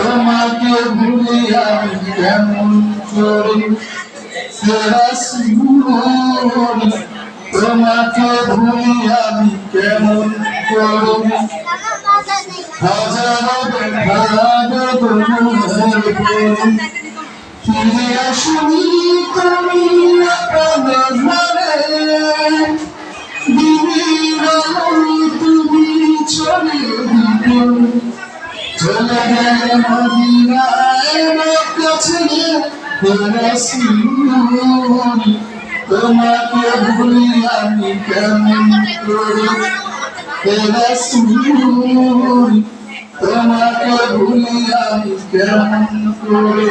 তোমাকে ভুলে আমি কেমন করে রাসূল তোমাকে ভুলে আমি কেমন করে হাজারো ফিরে আসনি তুমি আপনার ঘরে দিনের আলো তুমি চলে চলে গেলে মদিনায় মক্কা ছেড়ে রাসূল তোমাকে ভুলি আমি কেমন করে রাসূল তোমাকে ভুলি আমি কেমন করে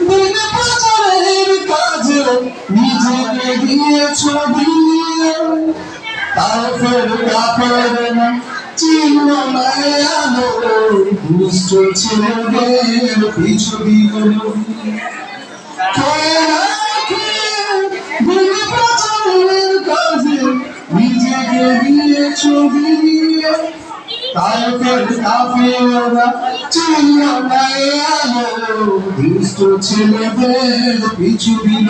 দিন প্রচারের কাজে নিজেকে দিয়েছো দিয়ে কাফের কাফের না চিহ্ন নাই আলো দুষ্ট ছেলেদের পিছু দিল দিন প্রচারের কাজে নিজেকে দিয়েছো দিয়ে কাফের কাফেররা চিহ্ন নাই আলো দুষ্ট ছেলেদের পিছু দিল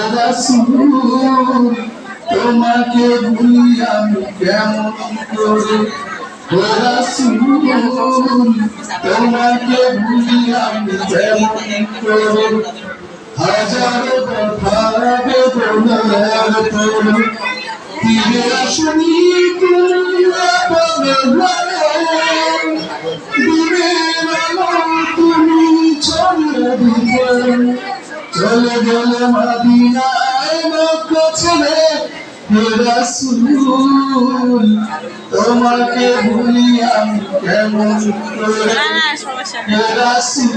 রাসূল তোমাকে ভুলি আমি কেমন করে রাসূল তোমাকে ভুলি আমি কেমন করে হাজারো কথা বেদনার পরে ফিরে আসনি তুমি আপনার ঘরে দিনের আলো তুমি চলে গেলে মদিনায় মক্কা ছেড়ে রাসূল তোমাকে ভুলি আমি কেমন করে রাসূল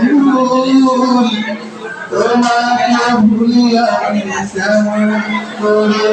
তোমাকে ভুলি আমি কেমন করে